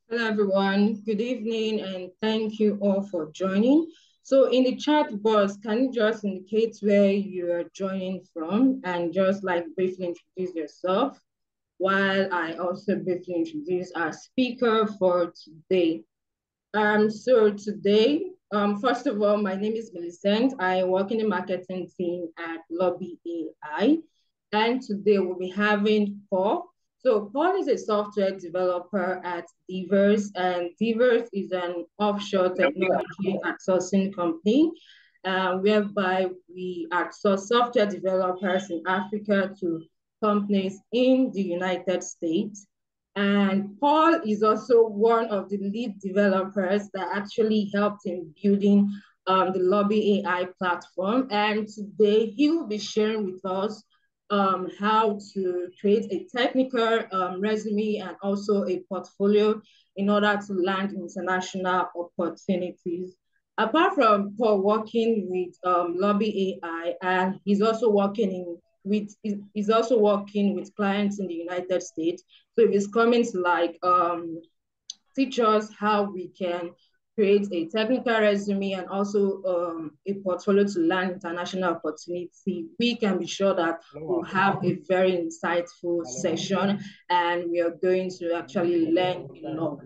Hello, everyone. Good evening, and thank you all for joining. So in the chat box, can you just indicate where you are joining from and just like briefly introduce yourself while I also briefly introduce our speaker for today. So today, first of all, my name is Millicent. I work in the marketing team at Loubby AI. And today we'll be having Paul. So Paul is a software developer at DivVerse, and DivVerse is an offshore technology outsourcing company, whereby we outsource software developers in Africa to companies in the United States. And Paul is also one of the lead developers that actually helped in building the Loubby AI platform. And today he will be sharing with us how to create a technical resume and also a portfolio in order to land international opportunities. Apart from Paul working with Loubby AI, and he's also working with clients in the United States. So if it's coming to like teach us how we can create a technical resume and also a portfolio to land international opportunity, we can be sure that we'll have a very insightful session and we are going to actually learn a lot.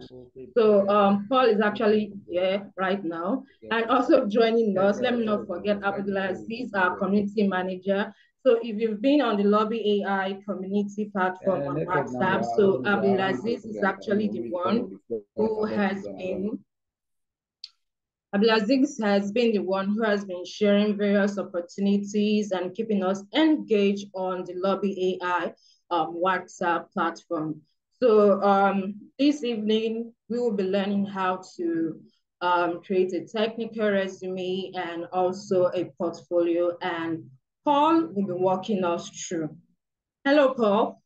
So Paul is actually here right now. And also joining us, let me not forget Abdulaziz, our community manager. So if you've been on the Loubby AI community platform on WhatsApp, so Abdulaziz is actually the one who has been Abdulaziz has been the one who has been sharing various opportunities and keeping us engaged on the Loubby AI WhatsApp platform. So this evening, we will be learning how to create a technical resume and also a portfolio, and Paul will be walking us through. Hello, Paul.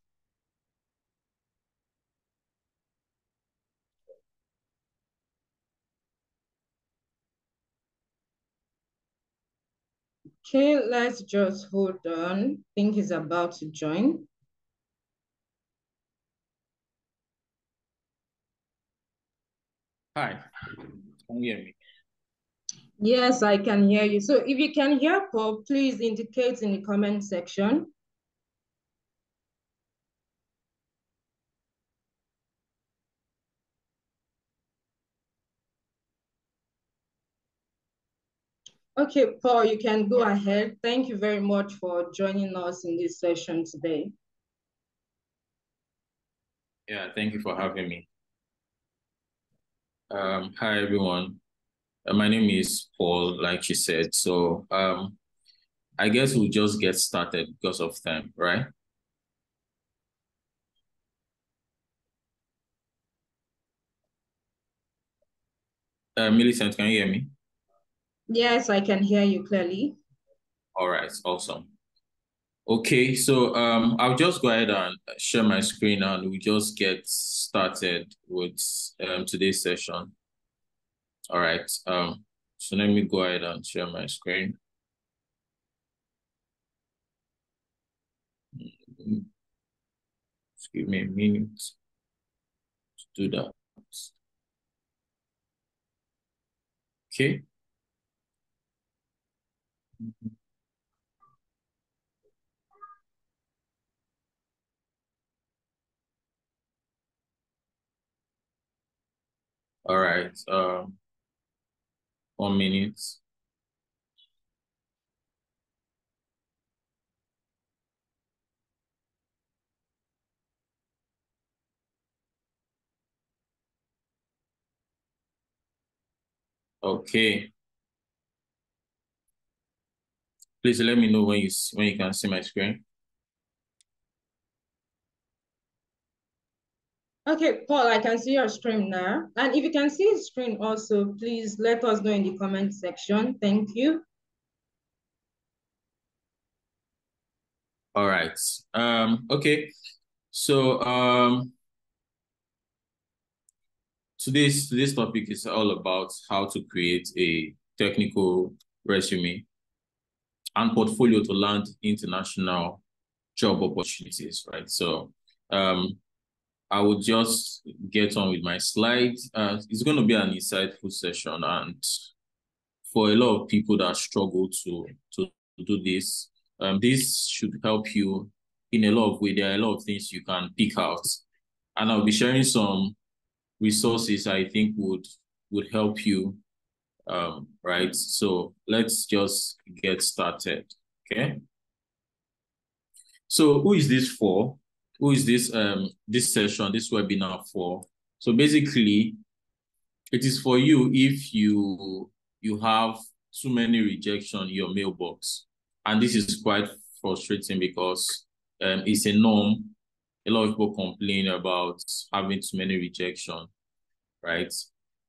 Okay, let's just hold on. I think he's about to join. Hi, can you hear me? Yes, I can hear you. So if you can hear Paul, please indicate in the comment section. Okay, Paul, you can go ahead. Thank you very much for joining us in this session today. Yeah, thank you for having me. Hi, everyone. My name is Paul, like she said. So I guess we'll just get started because of time, right? Millicent, can you hear me? Yes, I can hear you clearly. All right, awesome. Okay, so I'll just go ahead and share my screen and we just get started with today's session. All right, so let me go ahead and share my screen. Just give me a minute to do that. Okay. All right. 1 minute. Okay. Please let me know when you can see my screen. Okay, Paul, I can see your screen now. And if you can see his screen also, please let us know in the comment section. Thank you. All right. Okay. So today's topic is all about how to create a technical resume and portfolio to land international job opportunities, right? So I will just get on with my slides. It's going to be an insightful session, and for a lot of people that struggle to do this, this should help you in a lot of ways. There are a lot of things you can pick out, and I'll be sharing some resources I think would help you. Right. So let's just get started. Okay. So who is this for? Who is this session, this webinar for? So basically, it is for you if you have too many rejection in your mailbox. And this is quite frustrating because it's a norm. A lot of people complain about having too many rejection, right?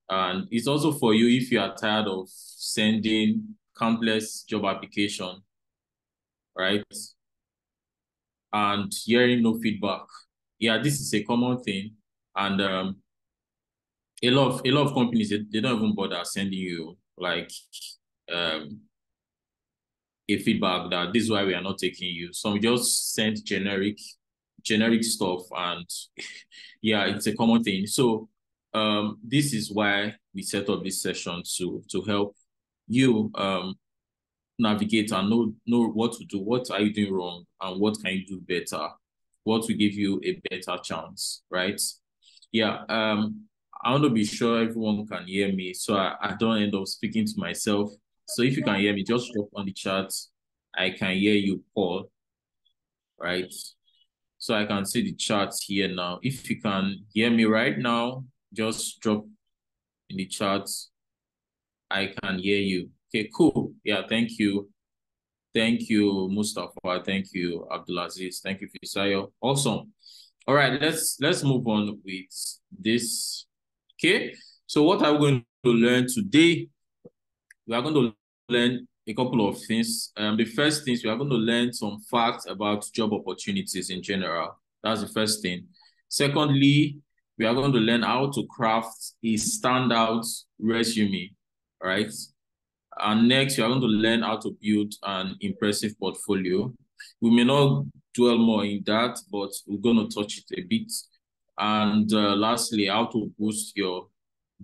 And it's also for you if you are tired of sending countless job application, right? And hearing no feedback. Yeah, this is a common thing. And a lot of companies, they don't even bother sending you like um a feedback that this is why we are not taking you. Some just send generic stuff, and yeah, it's a common thing. So this is why we set up this session to help you navigate and know what to do, what are you doing wrong, and what can you do better, what will give you a better chance, right? Yeah. I want to be sure everyone can hear me so I don't end up speaking to myself. So if you can hear me, just drop on the chat. I can hear you, Paul, right? So I can see the chat here now. If you can hear me right now, just drop in the chat. I can hear you. Okay, cool. Yeah, thank you. Thank you, Mustafa. Thank you, Abdulaziz. Thank you, Fisayo. Awesome. All right, let's move on with this. Okay. So what are we going to learn today? We are going to learn a couple of things. The first thing is we are going to learn some facts about job opportunities in general. That's the first thing. Secondly, we are going to learn how to craft a standout resume, right? And next, we are going to learn how to build an impressive portfolio. We may not dwell more in that, but we're going to touch it a bit. And lastly, how to boost your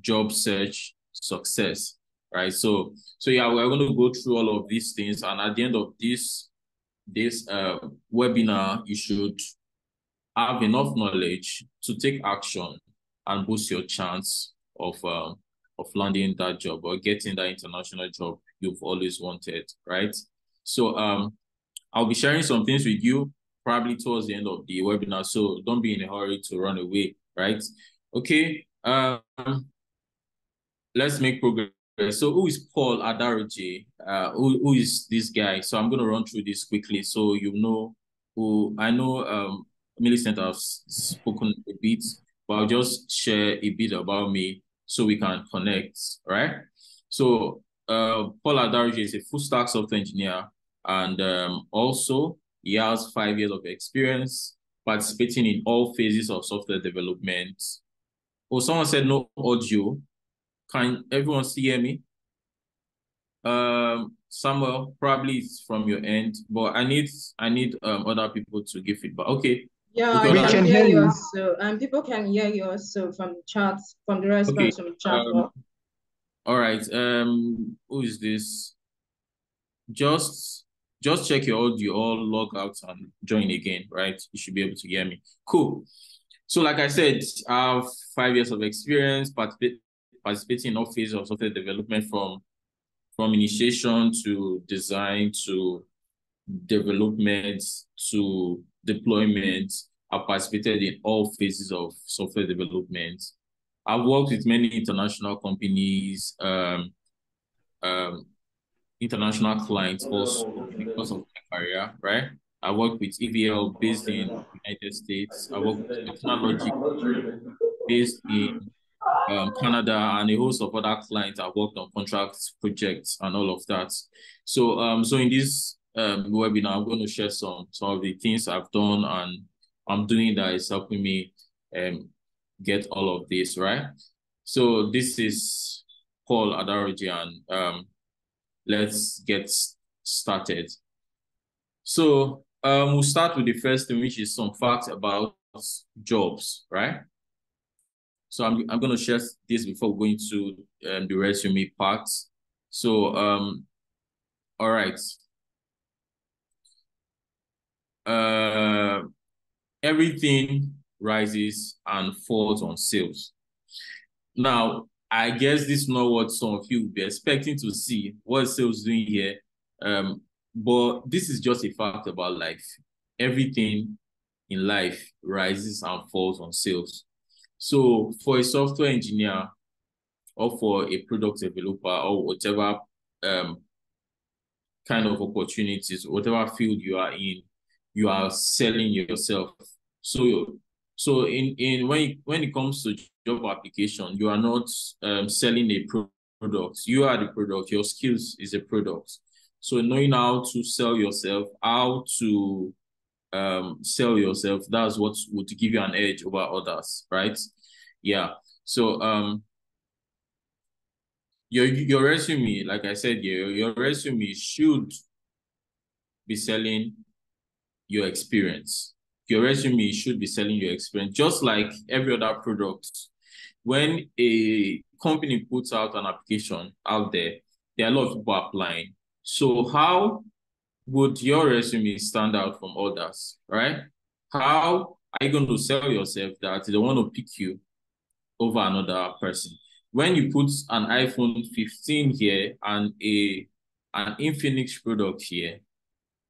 job search success, right? So yeah, we're going to go through all of these things, and at the end of this webinar, you should have enough knowledge to take action and boost your chance of landing that job or getting that international job you've always wanted, right? So I'll be sharing some things with you probably towards the end of the webinar, so don't be in a hurry to run away, right? Okay. Let's make progress. So who is Paul Adaroje? Who is this guy? So I'm going to run through this quickly so you know who I know. Millicent have spoken a bit, but I'll just share a bit about me so we can connect, right? So Paul Adaroje is a full stack software engineer, and also he has 5 years of experience participating in all phases of software development. Oh, someone said no audio. Can everyone still hear me? Samuel, probably it's from your end, but I need other people to give feedback. Okay. Yeah, Okay, I We other can can people. hear hear you you. also. And people can hear you also from the chat, from the Okay. response from the chat box. All right. Who is this? Just check your audio or log out and join again, right? You should be able to hear me. Cool. So like I said, I have 5 years of experience participating in all phases of software development from initiation to design to development to deployment. I've participated in all phases of software development. I've worked with many international companies, international clients also because of my career, right? I worked with EVL based in United States. I worked with Technology based in Canada, and a host of other clients. I worked on contracts, projects, and all of that. So in this webinar, I'm going to share some of the things I've done and I'm doing that is helping me get all of this, right? So this is Paul Adaroje, and let's get started. So we'll start with the first thing, which is some facts about jobs, right? So I'm going to share this before going to the resume part. So all right. Everything rises and falls on sales. Now, I guess this is not what some of you will be expecting to see. What is sales doing here? But this is just a fact about life. Everything in life rises and falls on sales. So for a software engineer or for a product developer or whatever kind of opportunities, whatever field you are in, you are selling yourself. So when it comes to job application, you are not selling a product. You are the product. Your skills is a product. So knowing how to sell yourself, how to sell yourself, that's what would give you an edge over others, right? Yeah. So your resume, like I said, your resume should be selling your experience. Your resume should be selling your experience, just like every other product. When a company puts out an application out there are a lot of people applying. So how would your resume stand out from others, right? How are you going to sell yourself that they want to pick you over another person? When you put an iPhone 15 here and an Infinix product here,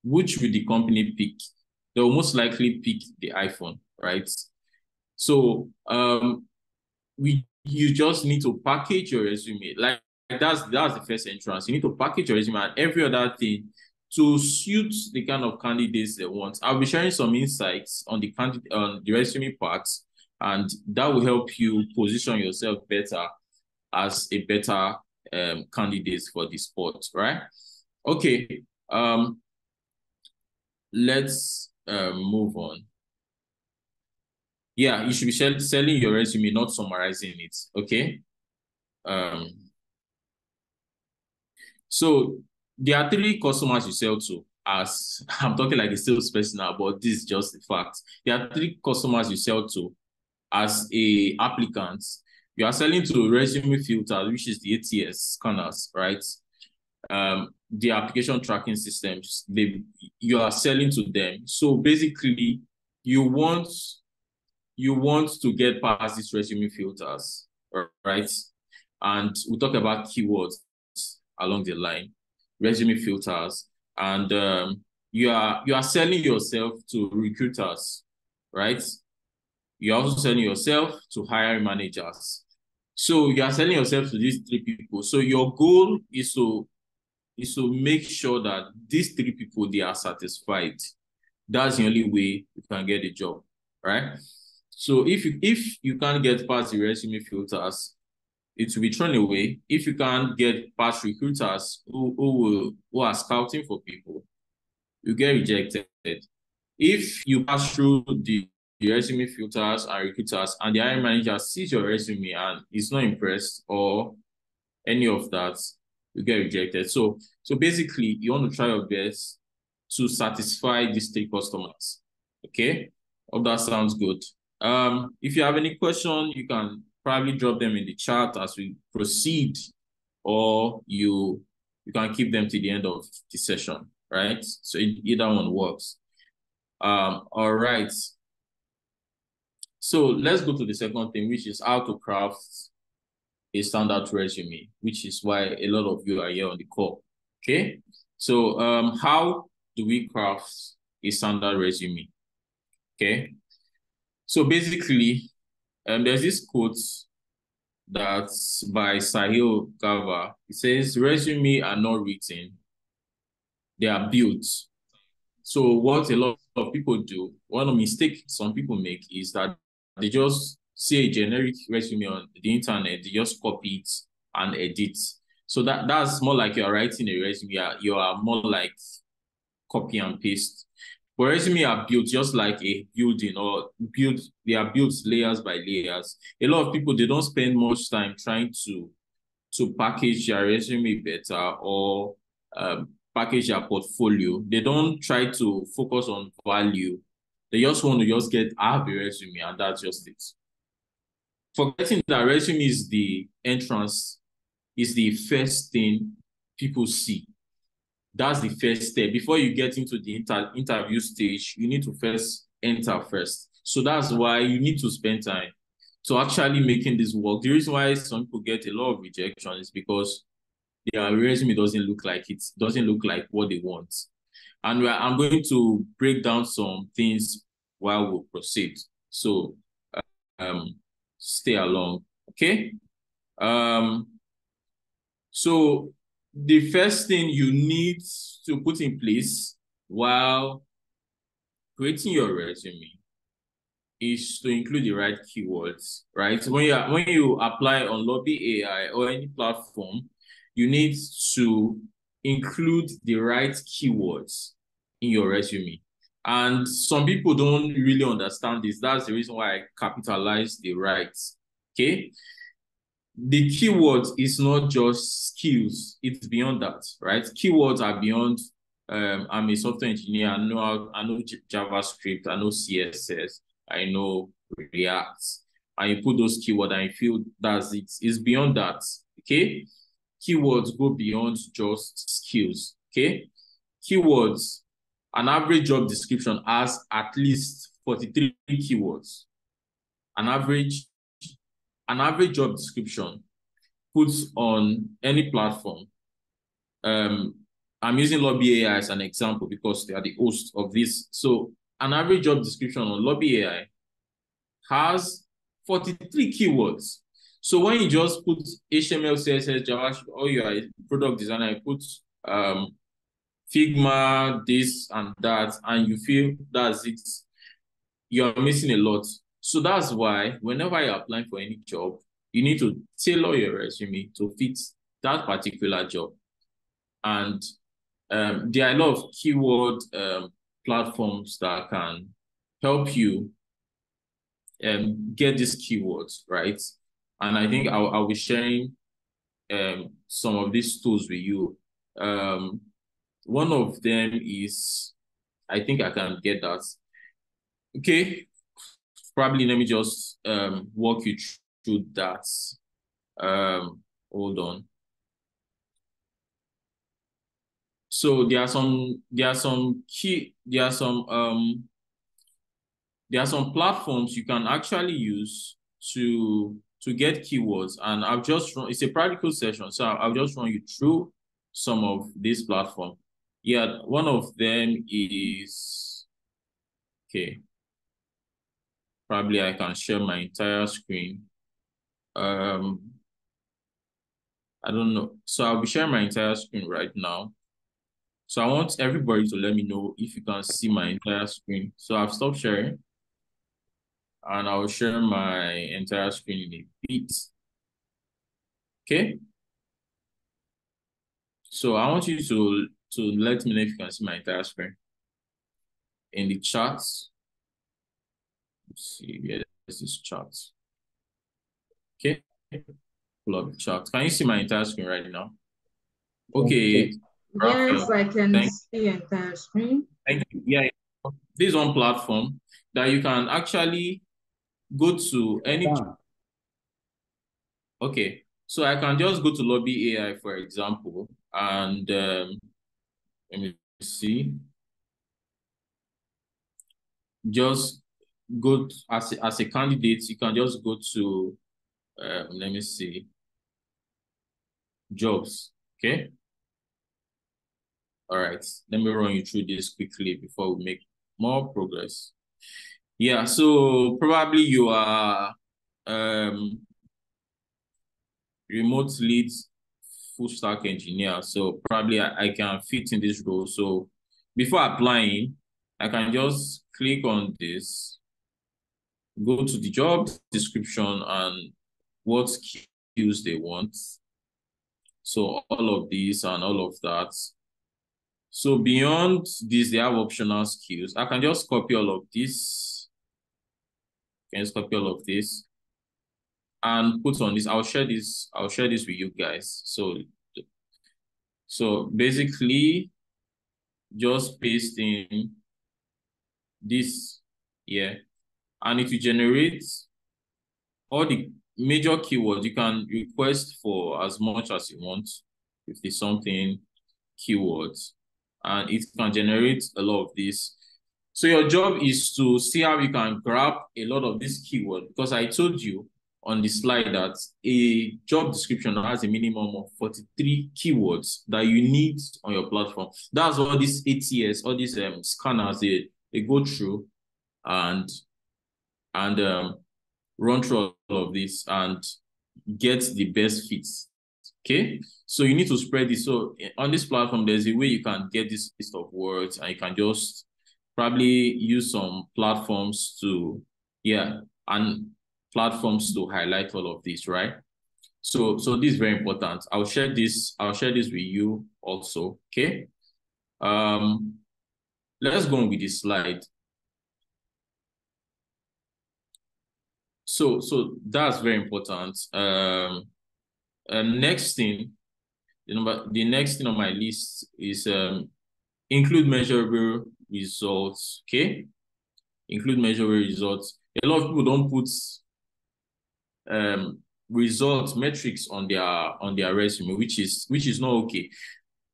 which will the company pick? They'll most likely pick the iPhone, right? So you just need to package your resume. Like that's the first entrance. You need to package your resume and every other thing to suit the kind of candidates they want. I'll be sharing some insights on the resume part, and that will help you position yourself better as a better candidate for the sport, right? Okay. Let's move on. Yeah, you should be selling your resume, not summarizing it. Okay. So there are three customers you sell to. As I'm talking like a salesperson now, but this is just the fact. There are three customers you sell to as a applicant. You are selling to resume filter, which is the ATS scanners, right? The application tracking systems, you are selling to them. So basically, you want to get past these resume filters, right? And we'll talk about keywords along the line, resume filters, and you are selling yourself to recruiters, right? You're also selling yourself to hiring managers. So you are selling yourself to these three people. So your goal is to make sure that these three people, they are satisfied. That's the only way you can get a job, right? So if you can't get past the resume filters, it will be thrown away. If you can't get past recruiters who are scouting for people, you get rejected. If you pass through the resume filters and recruiters and the hiring manager sees your resume and is not impressed or any of that, you get rejected. So basically, you want to try your best to satisfy these three customers. Okay, hope that sounds good. If you have any question, you can probably drop them in the chat as we proceed, or you can keep them to the end of the session, right? So either one works. All right. So let's go to the second thing, which is how to craft a standout resume, which is why a lot of you are here on the call. Okay. So how do we craft a standard resume? Okay. So basically, there's this quote that's by Sahil Gava. It says, resume are not written, they are built. So what a lot of people do, one mistake some people make is that they just see a generic resume on the internet, they just copy it and edit. So that's more like you're writing a resume, you are more like copy and paste. But resume are built just like a building, or they are built layers by layers. A lot of people, they don't spend much time trying to package their resume better or package their portfolio. They don't try to focus on value They just want to just get, I have a resume, and that's just it. Forgetting that resume is the entrance, is the first thing people see. That's the first step. Before you get into the interview stage, you need to first enter first. So that's why you need to spend time to actually making this work. The reason why some people get a lot of rejection is because their resume doesn't look like what they want. And I'm going to break down some things while we proceed. So um, stay along, okay? So the first thing you need to put in place while creating your resume is to include the right keywords, right? When you apply on Loubby AI or any platform, you need to include the right keywords in your resume. And some people don't really understand this. That's the reason why I capitalize the right. Okay. The keywords is not just skills, it's beyond that, right? Keywords are beyond I'm a software engineer, I know JavaScript, I know CSS, I know React. And you put those keywords and you feel that's it. It's beyond that. Okay. Keywords go beyond just skills. Okay. Keywords, an average job description has at least 43 keywords. An average job description put on any platform. I'm using Loubby AI as an example because they are the host of this. So an average job description on Loubby AI has 43 keywords. So when you just put HTML, CSS, JavaScript, or you are a product designer, you put Figma, this and that, and you feel that's it, you're missing a lot. So that's why whenever you're applying for any job, you need to tailor your resume to fit that particular job. And there are a lot of keyword platforms that can help you get these keywords, right? And I think I'll be sharing some of these tools with you. One of them is, I think I can get that. Okay, probably let me just walk you through that. Hold on. So there are some platforms you can actually use to get keywords, and I've just run, it's a practical session, so I'll just run you through some of these platforms. Yeah, one of them is, okay, probably I can share my entire screen. I don't know. So I'll be sharing my entire screen right now. So I want everybody to let me know if you can see my entire screen. So I've stopped sharing and I'll share my entire screen in a bit. Okay. So I want you to let me know if you can see my entire screen in the charts. Let's see, yeah, this is charts. Okay. Pull up the chart. Can you see my entire screen right now? Okay. Yes, I can Thank see entire screen. you. Yeah, this is one platform that you can actually go to any. Okay, so I can just go to Loubby AI, for example, and let me see. Just go as a candidate, you can just go to let me see, jobs. Okay. All right. Let me run you through this quickly before we make more progress. Yeah. So probably you are remote lead full stack engineer. So probably I can fit in this role. So before applying, I can just click on this, go to the job description and what skills they want. So all of these and all of that. So beyond this, they have optional skills. I can just copy all of this. Can just copy all of this and put on this. I'll share this with you guys. So basically just paste in this Yeah. And it will generate all the major keywords. You can request for as much as you want if it's something keywords, and it can generate a lot of this. So your job is to see how you can grab a lot of this keyword, because I told you on the slide that a job description has a minimum of 43 keywords that you need on your platform. That's all these ATS, all these scanners, they go through and run through all of this and get the best fits. Okay, so you need to spread this. So on this platform, there's a way you can get this list of words, and you can just probably use some platforms to, and platforms to highlight all of this, right? So this is very important. I'll share this with you also. Okay. Let's go on with this slide. So that's very important. Next thing, the next thing on my list is include measurable results. Okay, include measurable results. A lot of people don't put results metrics on their resume, which is not okay.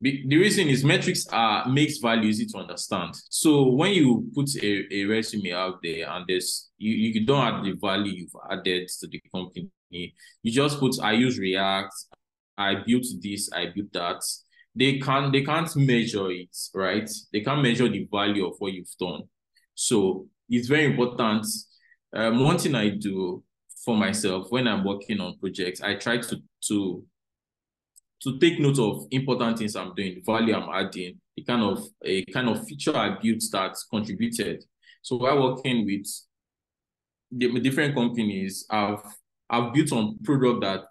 The reason is metrics makes value easy to understand. So when you put a resume out there and you don't add the value you've added to the company, you just put I use React, I built this, I built that. They can't measure it, right? They can't measure the value of what you've done. So it's very important. One thing I do for myself when I'm working on projects, I try to take note of important things I'm doing, the value I'm adding, a kind of feature I built that contributed. So while working with the different companies, I've built on product that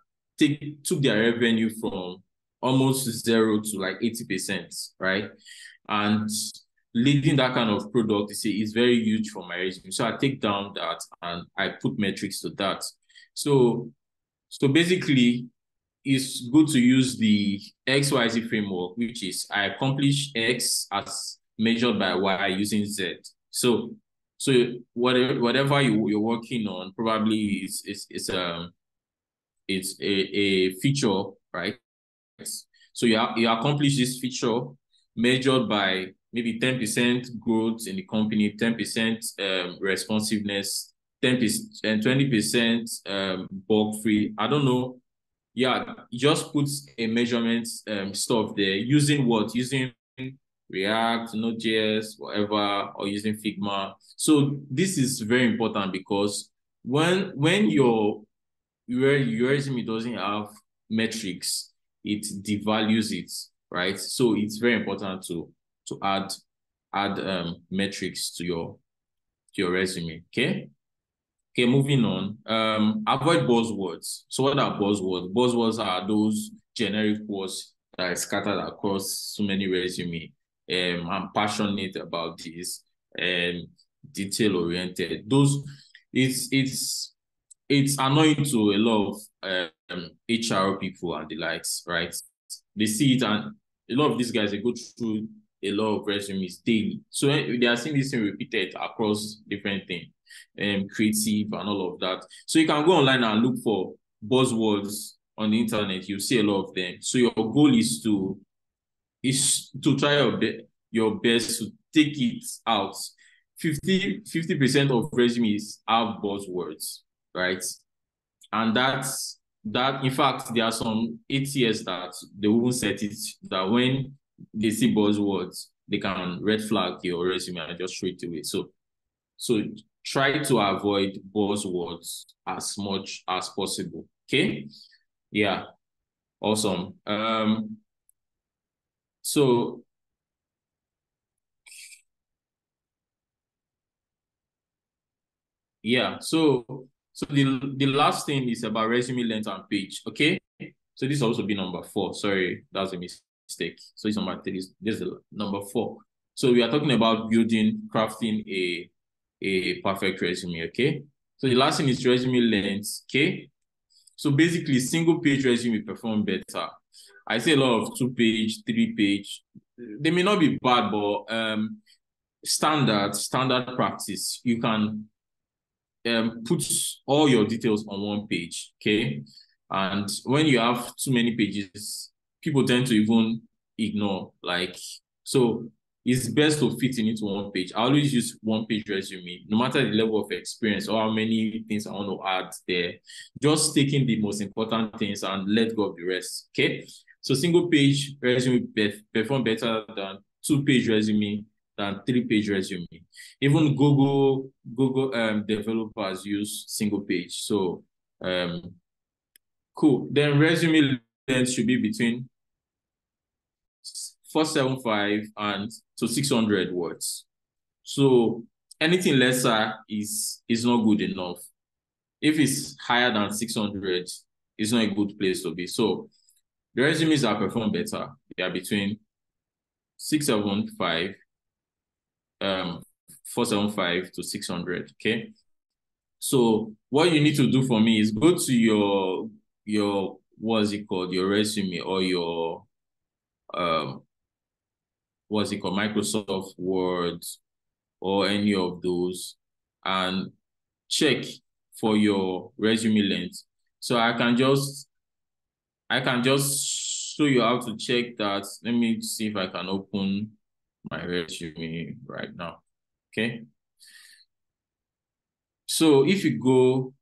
took their revenue from almost zero to like 80%, right? And leading that kind of product is very huge for my resume. So I take down that and I put metrics to that. So basically, it's good to use the XYZ framework, which is I accomplish X as measured by Y using Z. So whatever you're working on, probably it's a feature, right? So you accomplish this feature measured by maybe 10% growth in the company, 10% responsiveness, 10% and 20% bug free. I don't know. Yeah, just put a measurement stuff there using what? Using React, Node.js, whatever, or using Figma. So this is very important because when your resume doesn't have metrics, it devalues it, right? So it's very important to add metrics to your resume. Okay. Okay, moving on. Avoid buzzwords. So what are buzzwords? Buzzwords are those generic words that are scattered across so many resume. I'm passionate about this. Detail oriented. Those it's annoying to a lot of HR people and the likes, right? They see it, and a lot of these guys, they go through a lot of resumes daily. So they are seeing this thing repeated across different things, creative and all of that. So you can go online and look for buzzwords on the internet. You'll see a lot of them. So your goal is to try your best to take it out. 50% of resumes have buzzwords, right? And that in fact, there are some ATS that they won't set it, that when they see buzzwords, they can red flag your resume and just throw it away. So try to avoid buzzwords as much as possible. Okay. Yeah. Awesome. So yeah, so the last thing is about resume length and page. Okay, so this also be number 4. Sorry, that's a mistake. So it's number 3. This is the number 4. So we are talking about crafting a perfect resume. Okay, so the last thing is resume length. Okay, so basically single page resume perform better. I see a lot of 2-page, 3-page. They may not be bad, but standard practice, you can put all your details on one page, okay? And when you have too many pages, people tend to even ignore, like, so it's best to fit in into one page. I always use one page resume, no matter the level of experience or how many things I want to add there, just taking the most important things and let go of the rest, okay? So single page resume perform better than two-page resume than three-page resume. Even Google developers use single page. So cool. Then resume length should be between 475 and to 600 words. So anything lesser is not good enough. If it's higher than 600, it's not a good place to be. So the resumes that perform better, they are between 675, 475 to 600. Okay. So what you need to do for me is go to your what's it called, your resume or your what's it called, Microsoft Word or any of those, and check for your resume length. So I can just show you how to check that. Let me see if I can open my resume right now. Okay. So if you go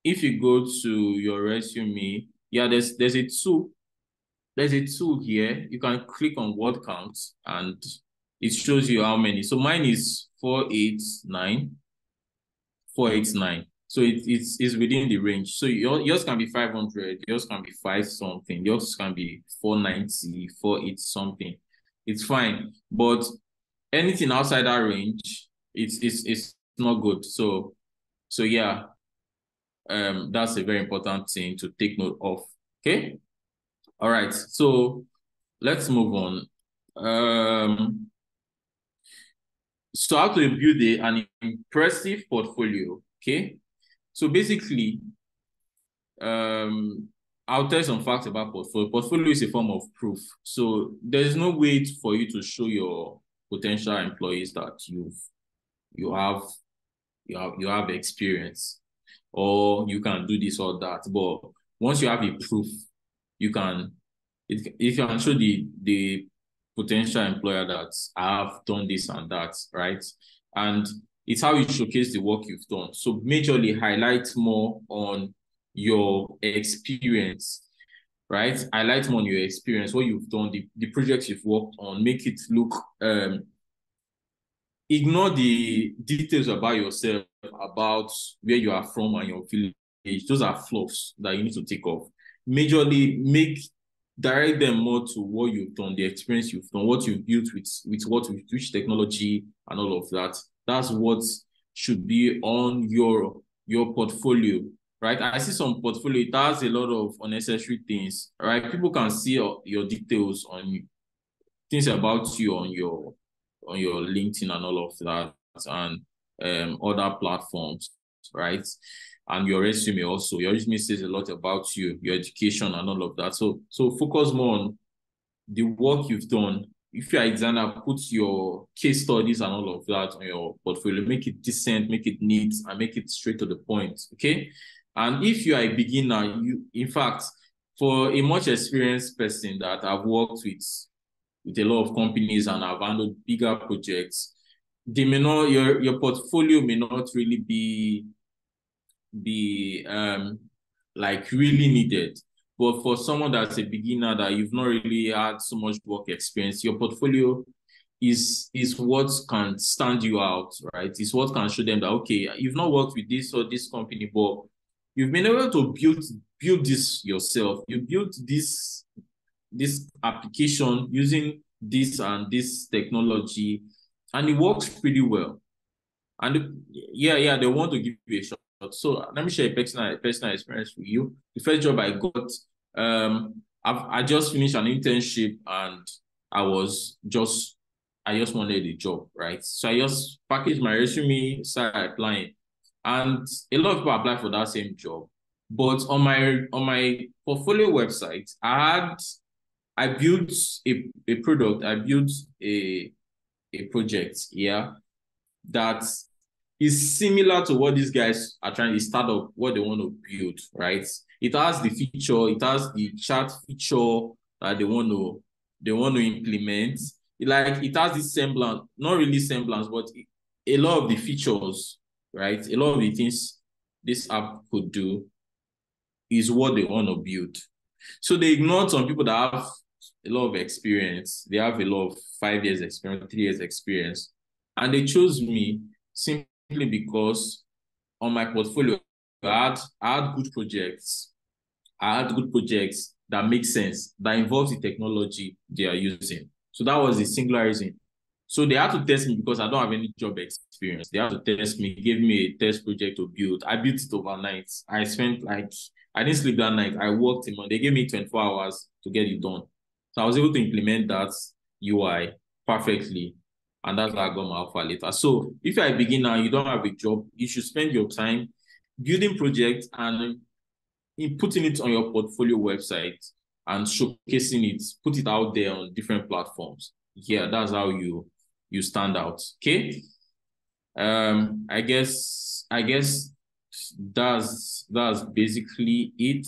to your resume, yeah, there's a tool. There's a tool here. You can click on word count and it shows you how many. So mine is 489. 489. So it's within the range. So yours can be 500, yours can be 5 something, yours can be 490, 48 something. It's fine. But anything outside that range, it's not good. So yeah, that's a very important thing to take note of. Okay. All right. So let's move on. So how to build an impressive portfolio. Okay. So basically, I'll tell you some facts about portfolio. Portfolio is a form of proof. So there's no way for you to show your potential employees that you have experience or you can do this or that. But once you have a proof, you can if you can show the potential employer that I have done this and that, right? And it's how you showcase the work you've done. So majorly highlight more on your experience, right? Highlight more on your experience, what you've done, the projects you've worked on, make it look ignore the details about yourself, about where you are from and your village. Those are fluffs that you need to take off. Majorly direct them more to what you've done, the experience you've done, what you've built with which technology and all of that. That's what should be on your portfolio, right? I see some portfolio, it has a lot of unnecessary things, right? People can see your details on things about you on your LinkedIn and all of that and other platforms, right? And your resume also. Your resume says a lot about you, your education and all of that. So focus more on the work you've done. If you're a designer, put your case studies and all of that on your portfolio. Make it decent, make it neat, and make it straight to the point, okay? And if you are a beginner, in fact, for a much experienced person that I've worked with a lot of companies and have handled bigger projects, they may not, your portfolio may not really be like really needed. But for someone that's a beginner that you've not really had so much work experience, your portfolio is what can stand you out, right? It's what can show them that, okay, you've not worked with this or this company, but you've been able to build this yourself. You built this application using this and this technology, and it works pretty well. And yeah, they want to give you a shot. So let me share a personal experience with you. The first job I got, I just finished an internship and I just wanted a job, right? So I just packaged my resume, started applying, and a lot of people apply for that same job. But on my portfolio website, I built a product. I built a a project, that is similar to what these guys are trying to start up, what they want to build, right? It has the feature, it has the chat feature that they want to implement. It has this semblance, not really semblance, but a lot of the features, right? A lot of the things this app could do is what they want to build. So they ignored some people that have a lot of experience. They have a lot of 5 years experience, 3 years experience. And they chose me simply because on my portfolio, I had good projects. I had good projects that make sense, that involves the technology they are using. So that was the singular reason. So they had to test me because I don't have any job experience. They had to test me, gave me a test project to build. I built it overnight. I didn't sleep that night. I worked in. They gave me 24 hours to get it done. So I was able to implement that UI perfectly. And that's how I got my alpha later. So if you're a beginner, you don't have a job, you should spend your time building projects and in putting it on your portfolio website and showcasing it, put it out there on different platforms. Yeah, that's how you stand out. Okay. I guess that's basically it.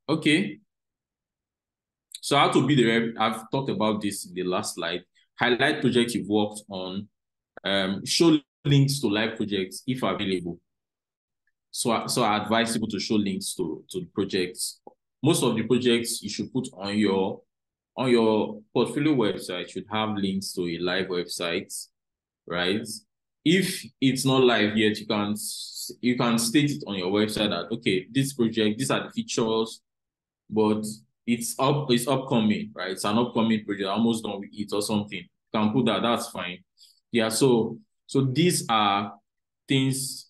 Okay. So how to be I've talked about this in the last slide. Highlight projects you've worked on. Show links to live projects if available. So I advise people to show links to the projects. Most of the projects you should put on your portfolio website should have links to a live website, right? If it's not live yet, you can state it on your website that okay, this project, these are the features, but it's upcoming, right? It's an upcoming project, almost done with it or something. You can put that, that's fine. Yeah, so these are things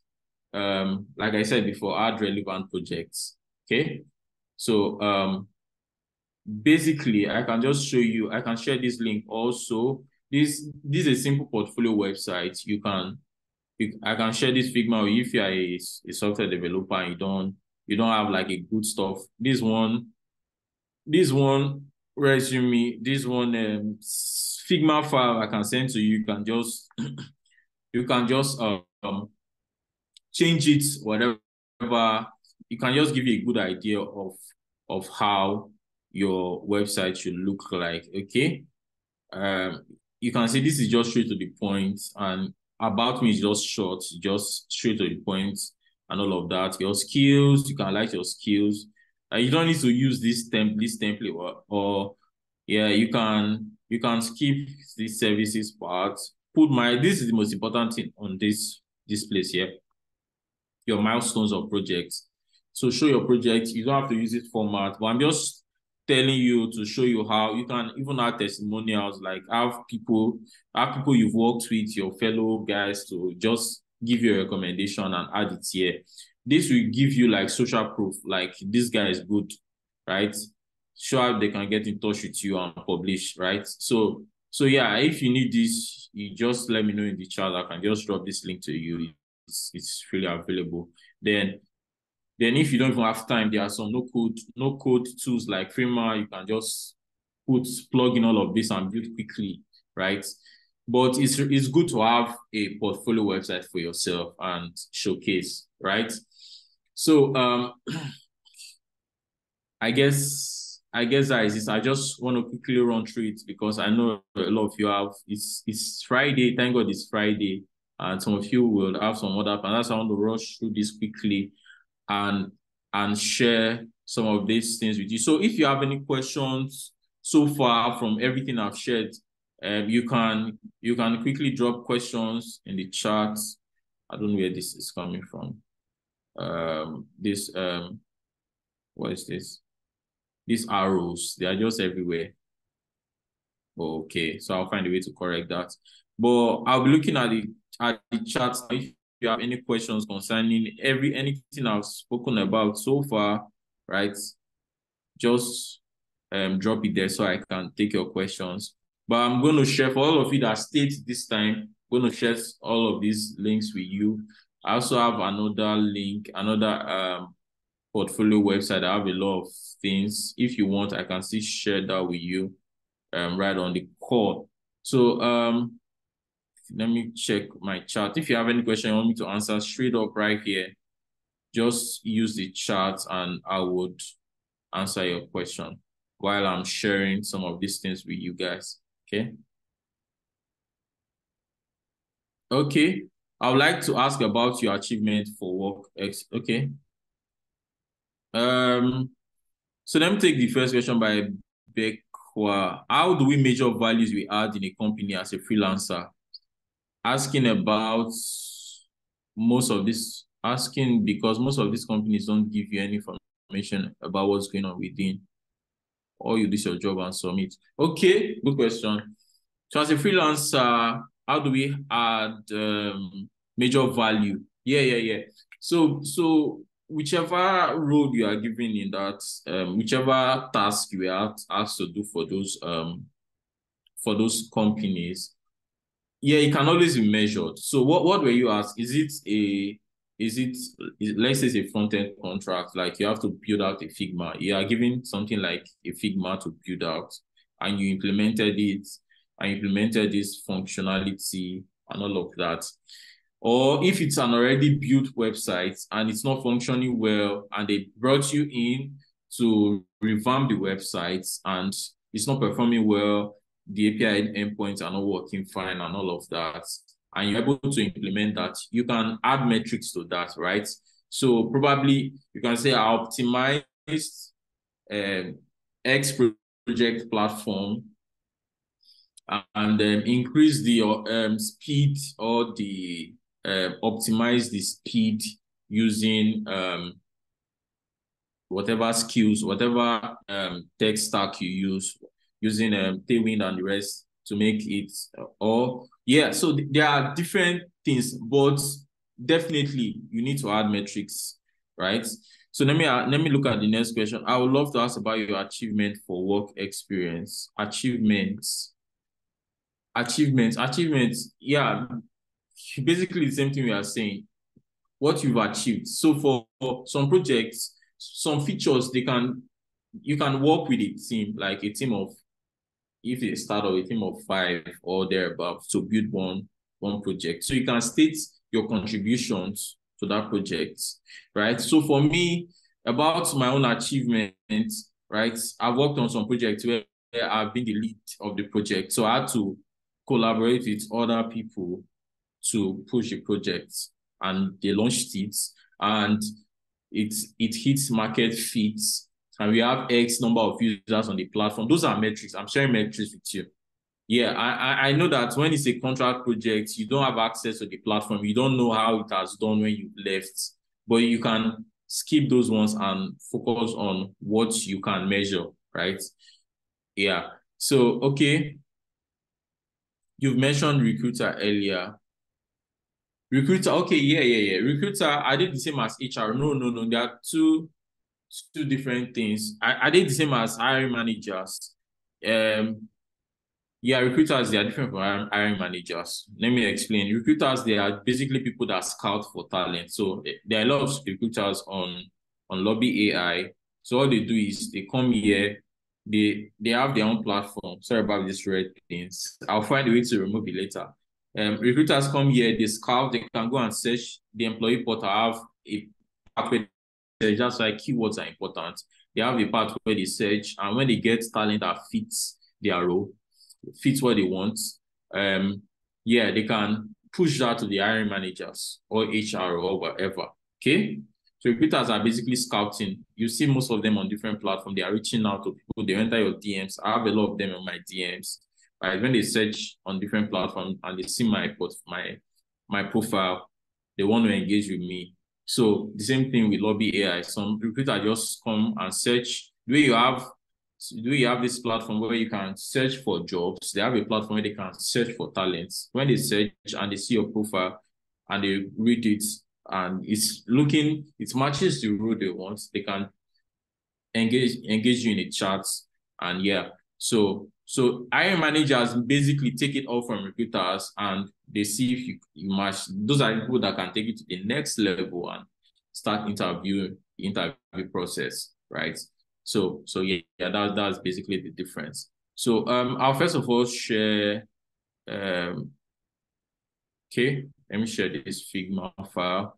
like I said before, add relevant projects. Okay. So basically I can just show you, I can share this link also. This is a simple portfolio website. I can share this Figma if you are a software developer and you don't have like a good stuff. This one resume, this one Figma file I can send to you. You can just change it, whatever. You can just give you a good idea of how your website should look like. Okay. You can see this is just straight to the point, and about me is just short, just straight to the point, and all of that. Your skills, you can like your skills. You don't need to use this template or yeah, you can skip this services part. This is the most important thing on this place here. Your milestones of projects. So show your project. You don't have to use it format, but I'm just telling you to show you how you can even add testimonials, like have people you've worked with, your fellow guys, to just give you a recommendation and add it here. This will give you like social proof, like this guy is good, right? Sure, how they can get in touch with you and publish, right? So yeah, if you need this, you just let me know in the chat. I can just drop this link to you. It's freely available. Then if you don't even have time, there are some no code tools like Figma. You can just plug in all of this and build quickly, right? But it's good to have a portfolio website for yourself and showcase, right? So I guess that is it. I just want to quickly run through it because I know a lot of you have. It's Friday. Thank God it's Friday, and some of you will have some other plans. I want to rush through this quickly and share some of these things with you. So if you have any questions so far from everything I've shared, you can quickly drop questions in the chat. I don't know where this is coming from. What is this? These arrows, they are just everywhere. Okay, so I'll find a way to correct that. But I'll be looking at the chat. If you have any questions concerning anything I've spoken about so far, right? Just drop it there so I can take your questions. But I'm going to share, for all of you that stayed this time, I'm going to share all of these links with you. I also have another link, another portfolio website. I have a lot of things. If you want, I can still share that with you right on the call. So let me check my chat. If you have any question you want me to answer straight up right here, just use the chat and I would answer your question while I'm sharing some of these things with you guys. Okay. Okay. I would like to ask about your achievement for work. Okay. So let me take the first question by Bekwa. How do we measure values we add in a company as a freelancer? Asking about asking because most of these companies don't give you any information about what's going on within. Or you do your job and submit. Okay, good question. So as a freelancer, how do we add major value? Yeah. So whichever role you are given in that, whichever task you are asked to do for those companies, yeah, it can always be measured. So what were you asked? Let's say it's a front-end contract, like you have to build out a Figma. You are given something like a Figma to build out, and you implemented this functionality and all of that. Or if it's an already built website and it's not functioning well, and they brought you in to revamp the website and it's not performing well, the API endpoints are not working fine and all of that, and you're able to implement that, you can add metrics to that, right? So probably you can say I optimized X project platform and increase the speed or the optimize the speed using whatever skills, whatever tech stack you use, using Tailwind and the rest to make it. So there are different things, but definitely you need to add metrics, right? So let me look at the next question. I would love to ask about your achievement for work experience. Achievements. Yeah, basically the same thing we are saying. What you've achieved. So for some projects, some features you can work with a team, like a team of, if it's a startup, a team of 5 or thereabouts to build one project. So you can state your contributions to that project, right? So for me, about my own achievement, right? I've worked on some projects where I've been the lead of the project. So I had to collaborate with other people to push the project, and they launched it, and it hits market fits, and we have X number of users on the platform. Those are metrics. I'm sharing metrics with you. Yeah, I know that when it's a contract project, you don't have access to the platform. You don't know how it has done when you left, but you can skip those ones and focus on what you can measure, right? Yeah. So, okay. You've mentioned recruiter earlier. Recruiter, okay, yeah. Recruiter, I did the same as HR. No. There are two different things. I did the same as hiring managers. Yeah, recruiters, they are different from hiring managers. Let me explain. Recruiters, they are basically people that scout for talent. So there are a lot of recruiters on Loubby AI. So all they do is they come here, they have their own platform. Sorry about this red things. I'll find a way to remove it later. Recruiters come here, they scout, they can go and search the employee portal, have a pathway. That's why keywords are important. They have a part where they search, and when they get talent that fits their role, fits what they want, they can push that to the hiring managers or HR or whatever. Okay. So recruiters are basically scouting. You see most of them on different platforms. They are reaching out to people. They enter your DMs. I have a lot of them on my DMs. Right. When they search on different platforms and they see my profile, they want to engage with me. So the same thing with Loubby AI. Some recruiters just come and search. Do you have this platform where you can search for jobs? They have a platform where they can search for talents. When they search and they see your profile and they read it and it matches the role they want, they can engage you in a chat. And yeah, so hiring managers basically take it all from recruiters and they see if you match. Those are people that can take it to the next level and start the interview process, right? So yeah, that's basically the difference. So I'll first of all share Okay, let me share this Figma file.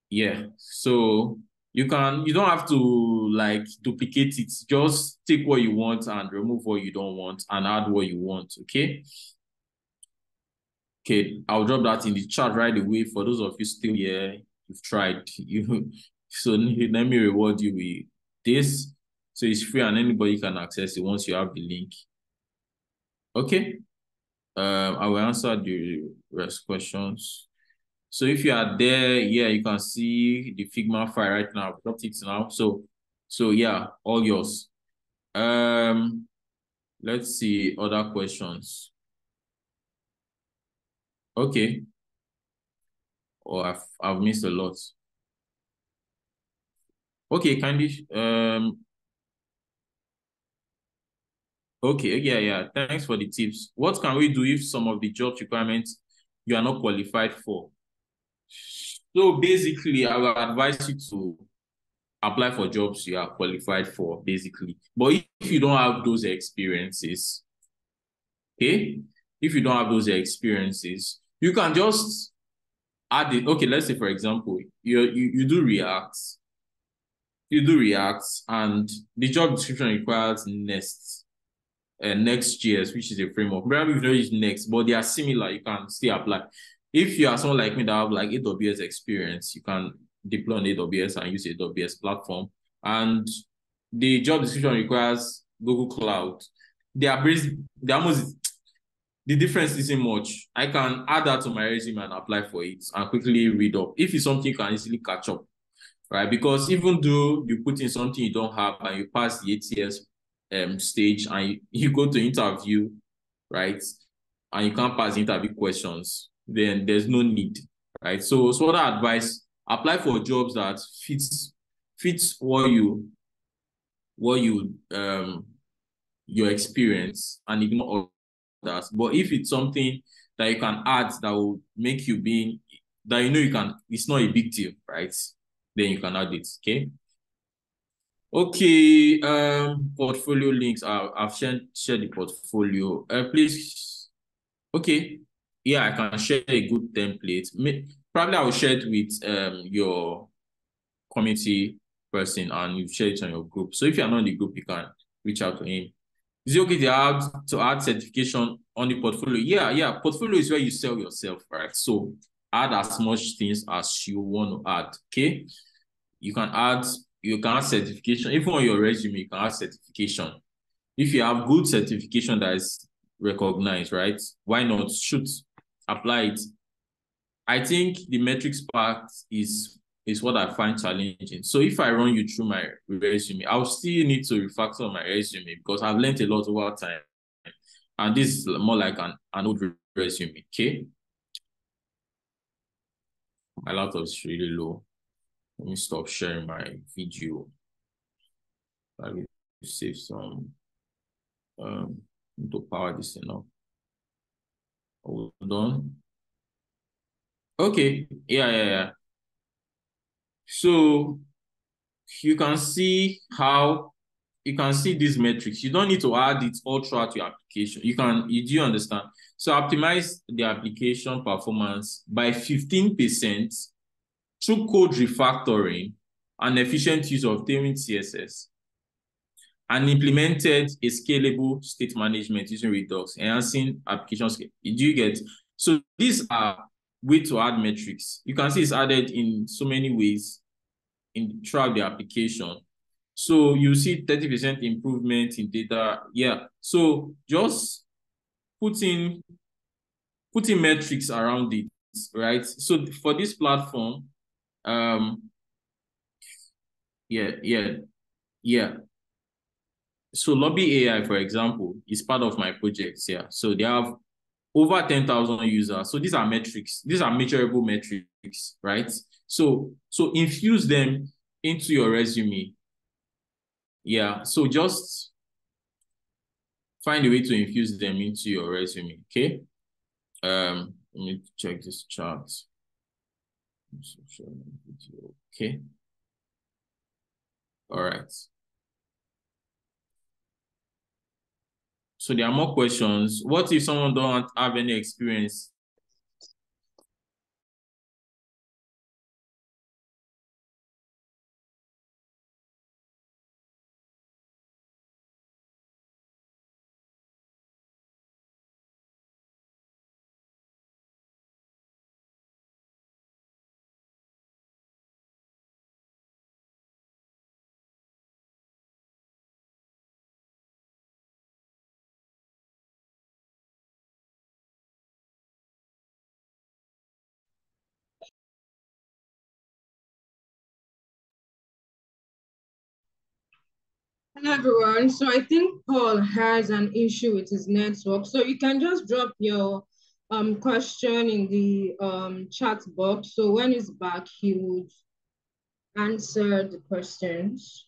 Yeah, so you don't have to like duplicate it. Just take what you want and remove what you don't want and add what you want, okay? Okay, I'll drop that in the chat right away. For those of you still here, you've tried. So let me reward you with this. So it's free and anybody can access it once you have the link. Okay. I will answer the rest questions. So if you are there, yeah, you can see the Figma file right now. I've dropped it now. So yeah, all yours. Let's see other questions. Okay. Oh, I've missed a lot. Okay, kindly. Okay, yeah. Thanks for the tips. What can we do if some of the job requirements you are not qualified for? So basically, I will advise you to apply for jobs you are qualified for, basically. But if you don't have those experiences, okay, if you don't have those experiences, you can just add it. Okay, let's say for example, you do React, and the job description requires Next.js, which is a framework. Probably you don't use Next, but they are similar. You can still apply. If you are someone like me that have like AWS experience, you can deploy on AWS and use AWS platform. And the job description requires Google Cloud. They almost the difference isn't much. I can add that to my resume and apply for it and quickly read up. If it's something you can easily catch up, right? Because even though you put in something you don't have and you pass the ATS stage and you go to interview, right? And you can't pass the interview questions, then there's no need, right? So that advice, apply for jobs that fits what you your experience and ignore others. But if it's something that you can add that will make you being that you can, it's not a big deal, right? Then you can add it. Okay. Okay, portfolio links. I've shared the portfolio. Please. Okay. Yeah, I can share a good template. Probably I will share it with your community person and you share it on your group. So if you're not in the group, you can reach out to him. Is it okay to add certification on the portfolio? Yeah. Portfolio is where you sell yourself, right? So add as much things as you want to add. Okay. You can add certification. Even on your resume, you can add certification. If you have good certification that is recognized, right? Why not? Shoot, apply it. I think the metrics part is what I find challenging. So if I run you through my resume, I'll still need to refactor my resume because I've learned a lot over time. And this is more like an old resume, okay? My laptop is really low. Let me stop sharing my video. I will save some to power this enough. Hold on. Okay, yeah. So you can see these metrics. You don't need to add it all throughout your application. Do you understand? So optimize the application performance by 15% through code refactoring and efficient use of Tailwind CSS, and implemented a scalable state management using Redux, enhancing application scale. Do you get? So these are ways to add metrics. You can see it's added in so many ways throughout the application. So you see 30% improvement in data. Yeah. So just putting metrics around it, right? So for this platform, um, yeah. So Loubby AI, for example, is part of my projects here. So they have over 10,000 users. So these are metrics. These are measurable metrics, right? So infuse them into your resume. Yeah. So just find a way to infuse them into your resume. Okay. Let me check this chart. Okay. All right. So there are more questions. What if someone don't have any experience? Hello everyone. So I think Paul has an issue with his network. So you can just drop your question in the chat box. So when he's back, he would answer the questions.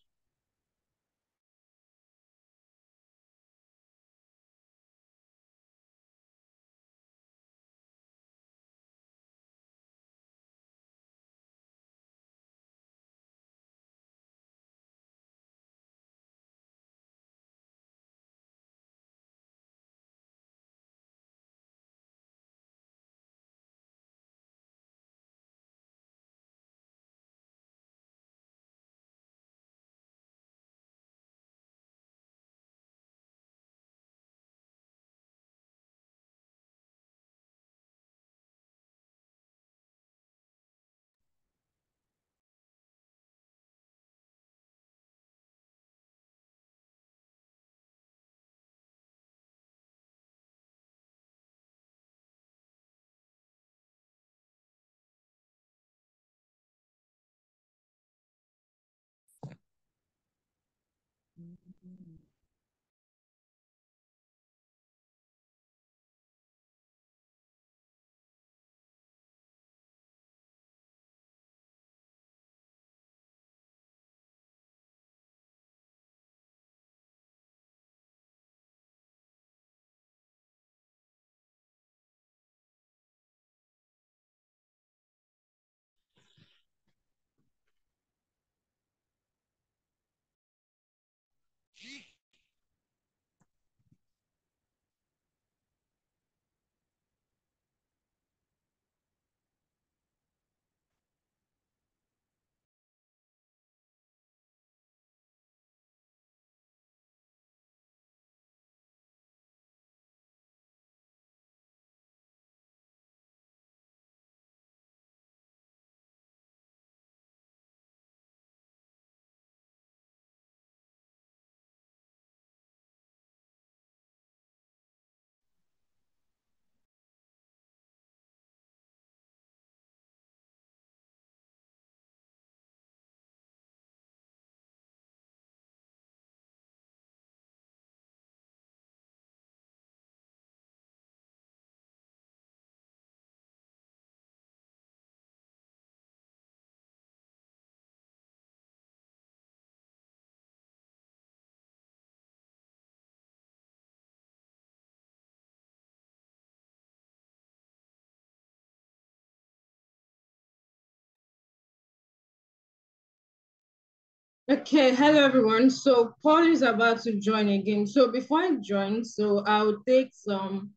Okay, hello everyone. So Paul is about to join again. So before I join, so I'll take some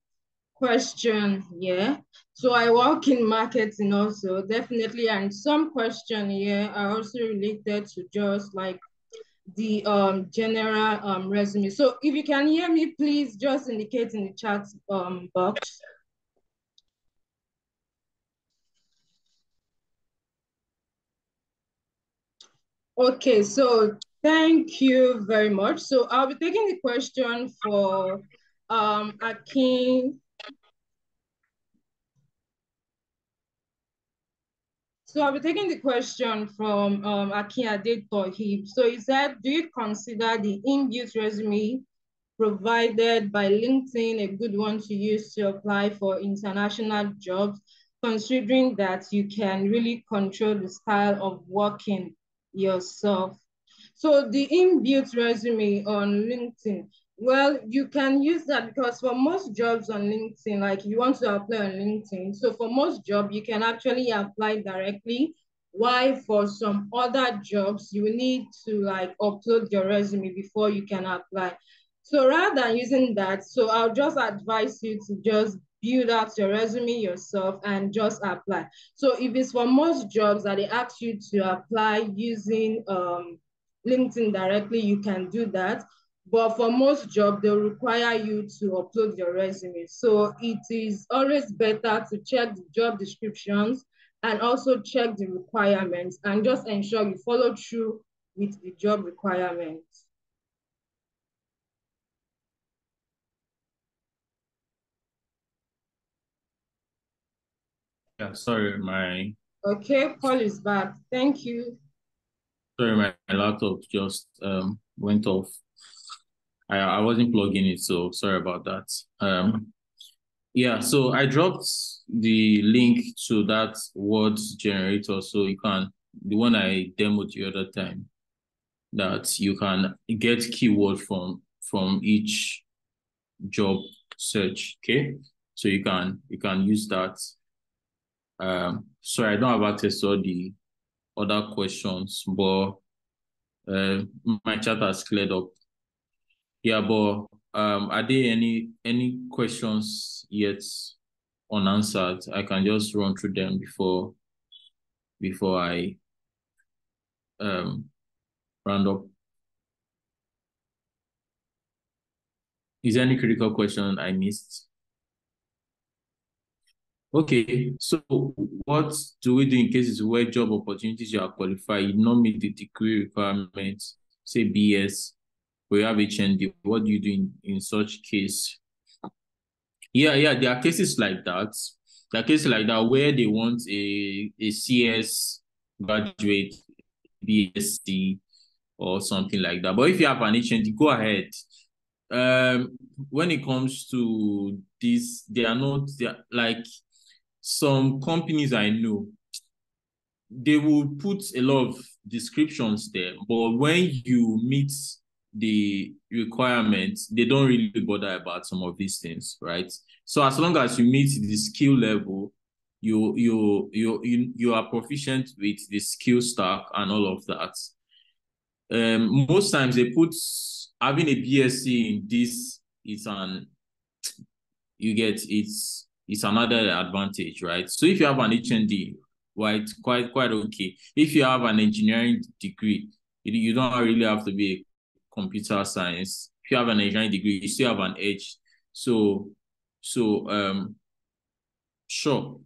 question here. So I work in marketing also, definitely, and some question here are also related to just like the general resume. So if you can hear me, please just indicate in the chat box. Okay, so thank you very much. So I'll be taking the question for Akin. So I'll be taking the question from Akin Adetohib. So he said, do you consider the inbuilt resume provided by LinkedIn a good one to use to apply for international jobs, considering that you can really control the style of working yourself? So the inbuilt resume on LinkedIn, well, you can use that because for most jobs on LinkedIn, like you want to apply on LinkedIn, so for most jobs, you can actually apply directly. Why for some other jobs, you need to like upload your resume before you can apply. So rather than using that, so I'll just advise you to just build out your resume yourself and just apply. So if it's for most jobs that they ask you to apply using LinkedIn directly, you can do that. But for most jobs, they'll require you to upload your resume. So it is always better to check the job descriptions and also check the requirements and just ensure you follow through with the job requirements. Yeah, sorry, Okay, Paul is back. Thank you. my laptop just went off. I wasn't plugging it, so sorry about that. Yeah, so I dropped the link to that word generator, so you can, the one I demoed the other time, that you can get keyword from each job search. Okay, so you can use that. Sorry, I don't have access to all the other questions, but my chat has cleared up. Yeah, but are there any questions yet unanswered? I can just run through them before I um round up. Is there any critical question I missed? Okay, so what do we do in cases where job opportunities you are qualified, you don't meet the degree requirements, say BS, but you have HND? What do you do in such case? Yeah, there are cases like that. There are cases like that where they want a CS graduate, BSc, or something like that. But if you have an HND, go ahead. When it comes to this, they are like some companies I know, they will put a lot of descriptions there, but when you meet the requirements, they don't really bother about some of these things, right? So as long as you meet the skill level, you are proficient with the skill stack and all of that. Most times they put having a BSc in this is an you get it's another advantage, right? So if you have an HND, right, quite okay. If you have an engineering degree, you don't really have to be a computer science. If you have an engineering degree, you still have an edge. So sure.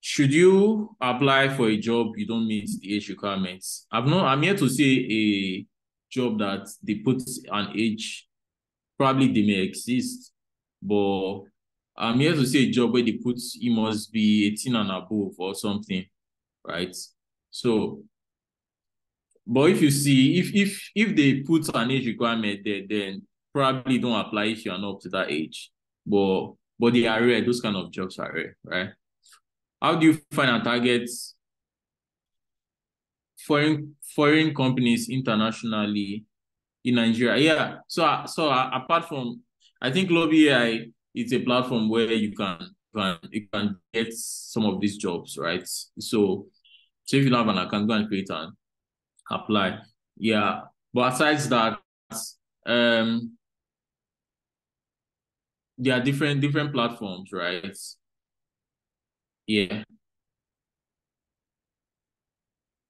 Should you apply for a job you don't meet the age requirements? I'm here to say a job that they put an age, probably they may exist, but I'm here to say a job where they put you must be 18 and above or something, right? So, but if you see if they put an age requirement there, then probably don't apply if you are not up to that age. But they are rare. Those kind of jobs are rare, right? How do you find and target foreign companies internationally in Nigeria? Yeah. So apart from, I think Loubby AI, it's a platform where you can get some of these jobs, right? So if you don't have an account, go and create and apply. Yeah. But aside that, um, there are different platforms, right? Yeah.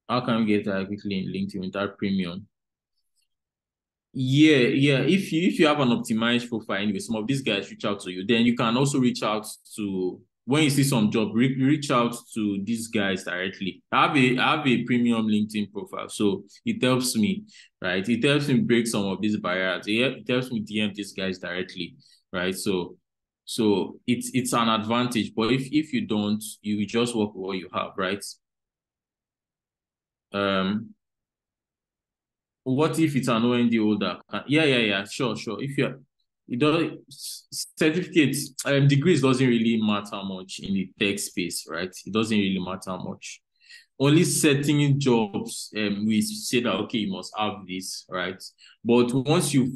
How can we get that quickly in LinkedIn without premium? Yeah. If you have an optimized profile anyway, some of these guys reach out to you. Then you can also reach out to, when you see some job, reach out to these guys directly. I have a premium LinkedIn profile, so it helps me, right? It helps me break some of these barriers. It helps me DM these guys directly, right? So it's an advantage. But if you don't, you just work with what you have, right? Um, What if it's an OND holder? Yeah. Sure. If you're, it does certificates, degrees doesn't really matter much in the tech space, right? It doesn't really matter much. Only certain jobs, we say that okay, you must have this, right? But once you've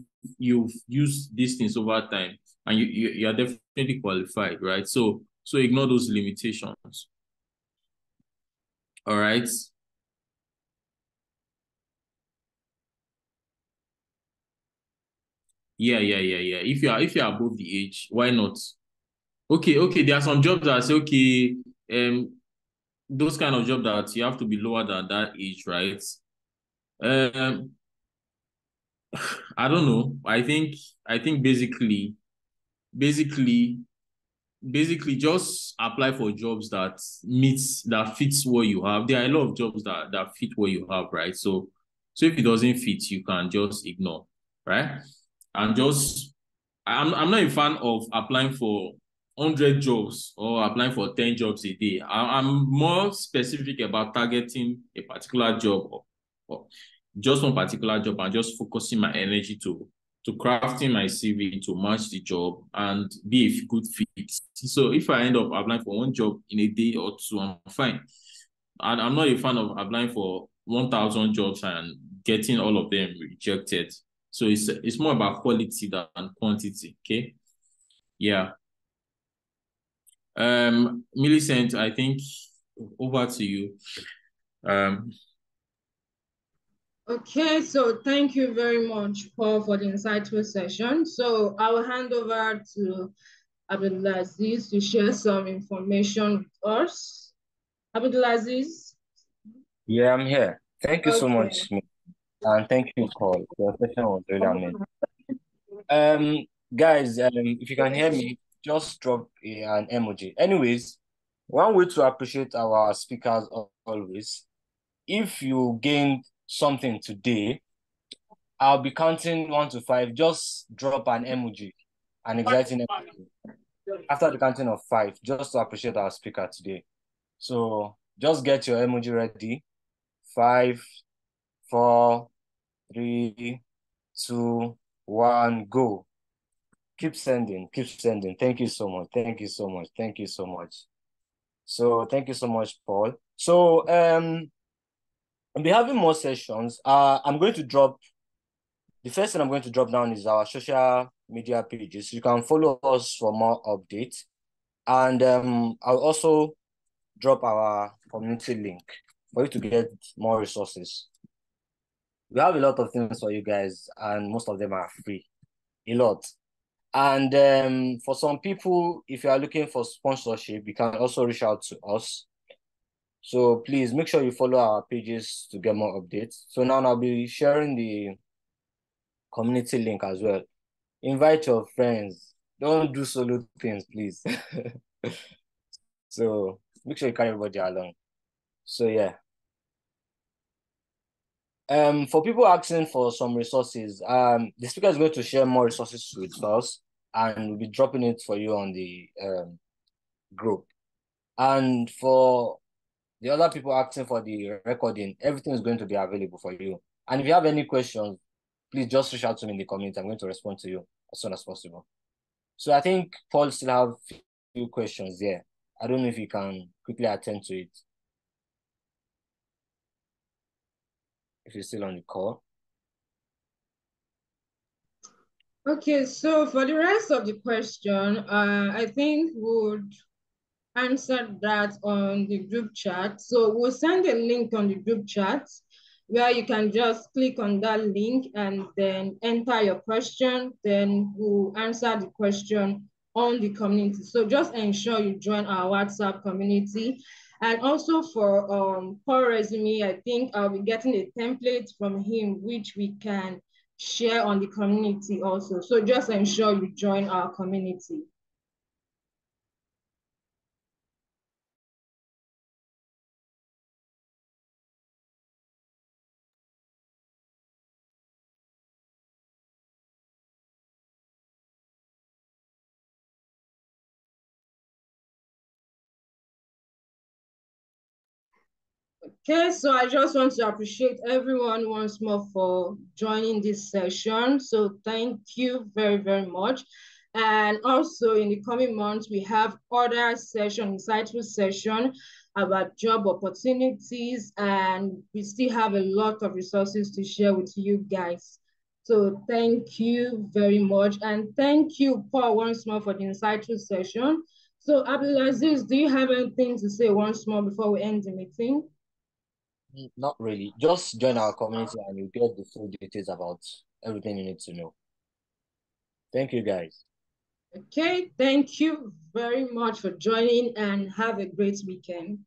used these things over time, and you are definitely qualified, right? So ignore those limitations. All right. Yeah. If you are above the age, why not? Okay. There are some jobs that say, okay, those kind of jobs that you have to be lower than that age, right? Um, I don't know. I think basically, basically just apply for jobs that fits what you have. There are a lot of jobs that fit what you have, right? So if it doesn't fit, you can just ignore, right? And just I'm not a fan of applying for 100 jobs or applying for 10 jobs a day. I'm more specific about targeting a particular job, or just one particular job, and just focusing my energy to crafting my CV to match the job and be a good fit. So if I end up applying for one job in a day or two, I'm fine. And I'm not a fan of applying for 1,000 jobs and getting all of them rejected. So it's more about quality than quantity. Okay. Yeah. Millicent, I think over to you. Um, Okay, so thank you very much, Paul, for the insightful session. So I will hand over to Abdulaziz to share some information with us. Abdulaziz? Yeah, I'm here. Thank you so Okay. much, and thank you, Paul. Your session was really amazing. Um, guys, if you can hear me, just drop an emoji. Anyways, one way to appreciate our speakers always, if you gained something today, I'll be counting 1 to 5. Just drop an emoji, an exciting emoji. After the counting of 5, just to appreciate our speaker today. So just get your emoji ready. 5, 4, 3, 2, 1, go. Keep sending, keep sending. Thank you so much. Thank you so much. Thank you so much. So thank you so much, Paul. So we'll be having more sessions. I'm going to drop the first thing I'm going to drop down is our social media pages. You can follow us for more updates. And I'll also drop our community link for you to get more resources. We have a lot of things for you guys, and most of them are free. A lot. And for some people, if you are looking for sponsorship, you can also reach out to us. So please make sure you follow our pages to get more updates. So now I'll be sharing the community link as well. Invite your friends. Don't do solo things, please. So make sure you carry everybody along. So yeah. For people asking for some resources, the speaker is going to share more resources with us, and we'll be dropping it for you on the group. And for the other people asking for the recording, everything is going to be available for you. And if you have any questions, please just reach out to me in the community. I'm going to respond to you as soon as possible. So I think Paul still have a few questions there. I don't know if you can quickly attend to it, if you're still on the call. Okay, so for the rest of the question, I think would answer that on the group chat. So we'll send a link on the group chat where you can just click on that link and then enter your question. Then we'll answer the question on the community. So just ensure you join our WhatsApp community. And also for Paul Resume, I think I'll be getting a template from him, which we can share on the community also. So just ensure you join our community. Okay, so I just want to appreciate everyone once more for joining this session. So thank you very, very much. And also in the coming months, we have other insightful session about job opportunities, and we still have a lot of resources to share with you guys. So thank you very much. And thank you, Paul, once more for the insightful session. So Abdulaziz, do you have anything to say once more before we end the meeting? Not really. Just join our community and you get the full details about everything you need to know. Thank you, guys. Okay, thank you very much for joining and have a great weekend.